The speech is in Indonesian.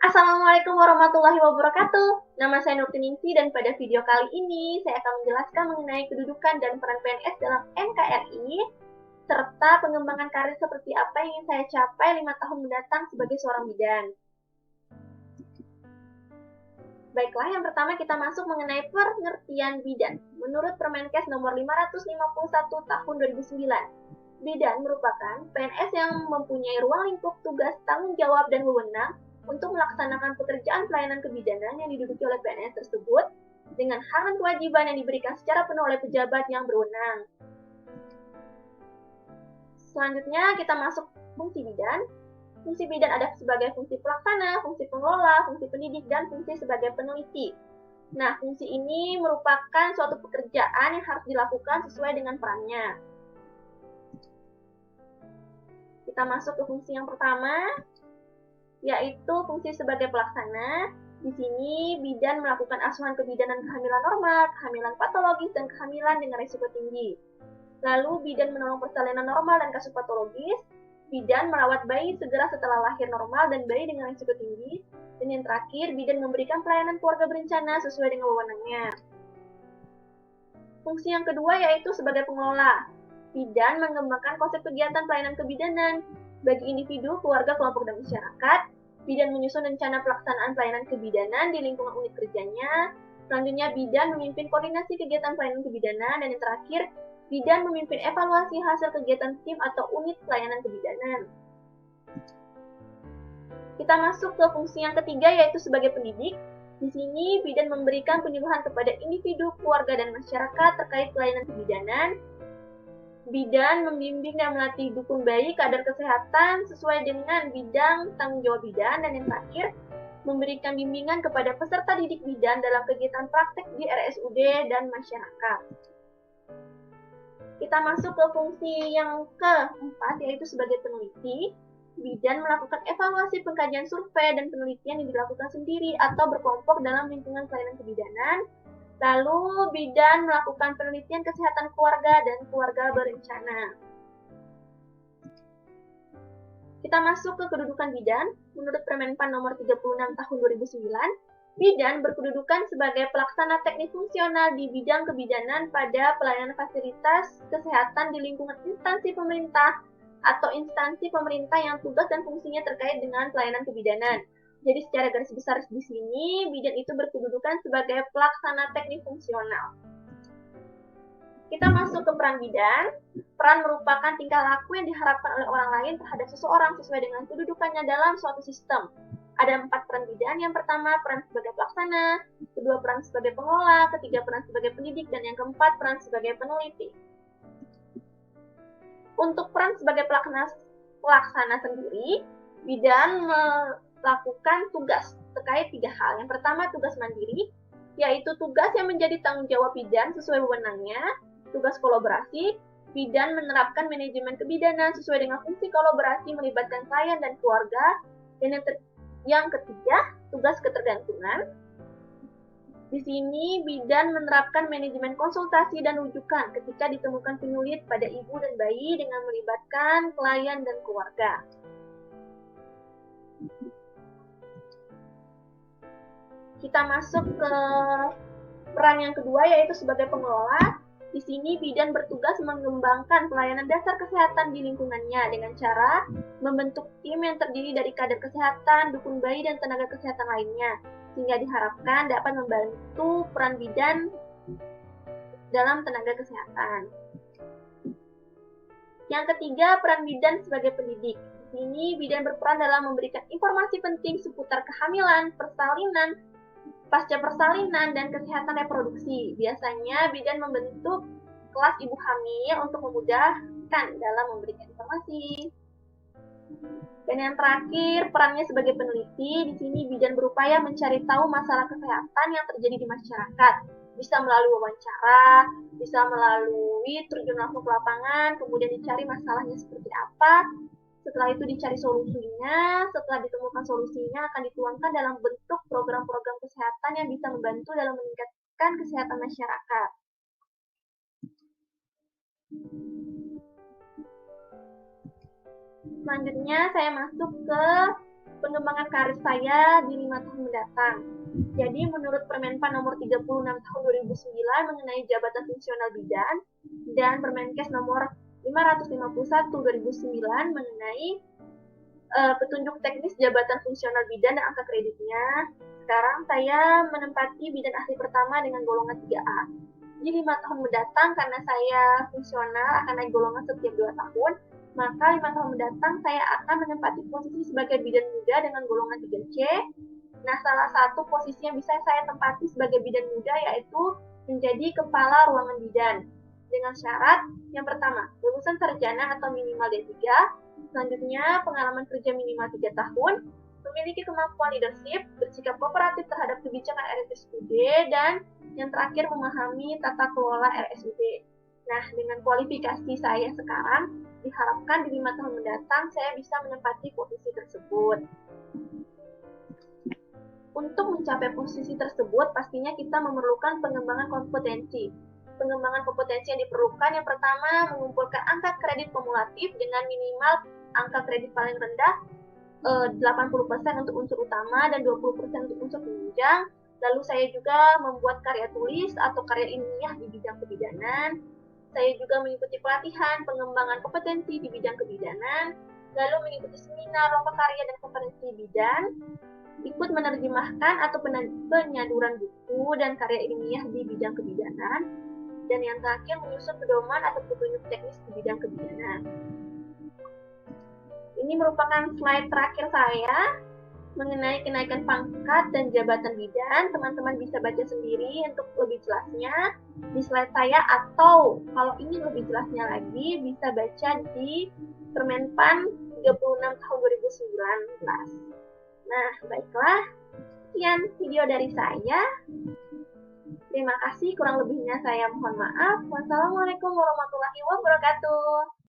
Assalamualaikum warahmatullahi wabarakatuh. Nama saya Nurtiningsi dan pada video kali ini saya akan menjelaskan mengenai kedudukan dan peran PNS dalam NKRI serta pengembangan karir seperti apa yang ingin saya capai 5 tahun mendatang sebagai seorang bidan. Baiklah, yang pertama kita masuk mengenai pengertian bidan. Menurut Permenkes nomor 551 tahun 2009, bidan merupakan PNS yang mempunyai ruang lingkup tugas, tanggung jawab, dan wewenang untuk melaksanakan pekerjaan pelayanan kebidanan yang diduduki oleh PNS tersebut dengan hak dan kewajiban yang diberikan secara penuh oleh pejabat yang berwenang. Selanjutnya kita masuk fungsi bidan. Fungsi bidan ada sebagai fungsi pelaksana, fungsi pengelola, fungsi pendidik, dan fungsi sebagai peneliti. Nah, fungsi ini merupakan suatu pekerjaan yang harus dilakukan sesuai dengan perannya. Kita masuk ke fungsi yang pertama, yaitu fungsi sebagai pelaksana. Di sini, bidan melakukan asuhan kebidanan kehamilan normal, kehamilan patologis, dan kehamilan dengan risiko tinggi. Lalu, bidan menolong persalinan normal dan kasus patologis. Bidan merawat bayi segera setelah lahir normal dan bayi dengan risiko tinggi. Dan yang terakhir, bidan memberikan pelayanan keluarga berencana sesuai dengan wewenangnya. Fungsi yang kedua yaitu sebagai pengelola. Bidan mengembangkan konsep kegiatan pelayanan kebidanan bagi individu, keluarga, kelompok, dan masyarakat. Bidan menyusun rencana pelaksanaan pelayanan kebidanan di lingkungan unit kerjanya. Selanjutnya, bidan memimpin koordinasi kegiatan pelayanan kebidanan. Dan yang terakhir, bidan memimpin evaluasi hasil kegiatan tim atau unit pelayanan kebidanan. Kita masuk ke fungsi yang ketiga yaitu sebagai pendidik. Di sini, bidan memberikan penyuluhan kepada individu, keluarga, dan masyarakat terkait pelayanan kebidanan. Bidan membimbing dan melatih dukun bayi kadar kesehatan sesuai dengan bidang tanggung jawab bidan. Dan yang terakhir, memberikan bimbingan kepada peserta didik bidan dalam kegiatan praktek di RSUD dan masyarakat. Kita masuk ke fungsi yang keempat, yaitu sebagai peneliti. Bidan melakukan evaluasi pengkajian survei dan penelitian yang dilakukan sendiri atau berkelompok dalam lingkungan pelayanan kebidanan. Lalu, bidan melakukan penelitian kesehatan keluarga dan keluarga berencana. Kita masuk ke kedudukan bidan. Menurut Permenpan nomor 36 tahun 2009, bidan berkedudukan sebagai pelaksana teknik fungsional di bidang kebidanan pada pelayanan fasilitas kesehatan di lingkungan instansi pemerintah atau instansi pemerintah yang tugas dan fungsinya terkait dengan pelayanan kebidanan. Jadi secara garis besar di sini, bidan itu berkedudukan sebagai pelaksana teknik fungsional. Kita masuk ke peran bidan. Peran merupakan tingkah laku yang diharapkan oleh orang lain terhadap seseorang sesuai dengan kedudukannya dalam suatu sistem. Ada 4 peran bidan. Yang pertama, peran sebagai pelaksana, kedua, peran sebagai pengelola, ketiga, peran sebagai pendidik, dan yang keempat, peran sebagai peneliti. Untuk peran sebagai pelaksana sendiri, bidan melakukan tugas terkait 3 hal. Yang pertama, tugas mandiri, yaitu tugas yang menjadi tanggung jawab bidan sesuai wewenangnya. Tugas kolaborasi, bidan menerapkan manajemen kebidanan sesuai dengan fungsi kolaborasi melibatkan klien dan keluarga. Dan yang ketiga, tugas ketergantungan. Di sini, bidan menerapkan manajemen konsultasi dan rujukan ketika ditemukan penyulit pada ibu dan bayi dengan melibatkan klien dan keluarga. Kita masuk ke peran yang kedua, yaitu sebagai pengelola. Di sini, bidan bertugas mengembangkan pelayanan dasar kesehatan di lingkungannya dengan cara membentuk tim yang terdiri dari kader kesehatan, dukun bayi, dan tenaga kesehatan lainnya, sehingga diharapkan dapat membantu peran bidan dalam tenaga kesehatan. Yang ketiga, peran bidan sebagai pendidik. Di sini, bidan berperan dalam memberikan informasi penting seputar kehamilan, persalinan, pasca persalinan, dan kesehatan reproduksi. Biasanya, bidan membentuk kelas ibu hamil untuk memudahkan dalam memberikan informasi. Dan yang terakhir, perannya sebagai peneliti. Di sini, bidan berupaya mencari tahu masalah kesehatan yang terjadi di masyarakat. Bisa melalui wawancara, bisa melalui terjun langsung ke lapangan, kemudian dicari masalahnya seperti apa. Setelah itu dicari solusinya, setelah ditemukan solusinya akan dituangkan dalam bentuk program-program kesehatan yang bisa membantu dalam meningkatkan kesehatan masyarakat. Selanjutnya saya masuk ke pengembangan karir saya di 5 tahun mendatang. Jadi menurut Permenpan nomor 36 tahun 2009 mengenai jabatan fungsional bidan dan Permenkes nomor 551 2009 mengenai petunjuk teknis jabatan fungsional bidan dan angka kreditnya. Sekarang saya menempati bidan ahli pertama dengan golongan 3A. Di 5 tahun mendatang karena saya fungsional akan naik golongan setiap 2 tahun, maka 5 tahun mendatang saya akan menempati posisi sebagai bidan muda dengan golongan 3C. Nah, salah satu posisi yang bisa saya tempati sebagai bidan muda yaitu menjadi kepala ruangan bidan. Dengan syarat, yang pertama, lulusan sarjana atau minimal D3, selanjutnya pengalaman kerja minimal 3 tahun, memiliki kemampuan leadership, bersikap kooperatif terhadap kebijakan RSUD, dan yang terakhir memahami tata kelola RSUD. Nah, dengan kualifikasi saya sekarang, diharapkan di 5 tahun mendatang saya bisa menempati posisi tersebut. Untuk mencapai posisi tersebut, pastinya kita memerlukan pengembangan kompetensi. Pengembangan kompetensi yang diperlukan yang pertama, mengumpulkan angka kredit kumulatif dengan minimal angka kredit paling rendah 80% untuk unsur utama dan 20% untuk unsur penunjang. Lalu saya juga membuat karya tulis atau karya ilmiah di bidang kebidanan. Saya juga mengikuti pelatihan pengembangan kompetensi di bidang kebidanan, lalu mengikuti seminar, lomba karya dan konferensi bidan, ikut menerjemahkan atau penyaduran buku dan karya ilmiah di bidang kebidanan, dan yang terakhir menyusun pedoman atau petunjuk teknis di bidang kebidanan. Ini merupakan slide terakhir saya mengenai kenaikan pangkat dan jabatan bidan. Teman-teman bisa baca sendiri untuk lebih jelasnya di slide saya, atau kalau ingin lebih jelasnya lagi bisa baca di Permenpan 36 tahun 2019. Nah, baiklah. Sekian video dari saya. Terima kasih, kurang lebihnya saya mohon maaf. Wassalamualaikum warahmatullahi wabarakatuh.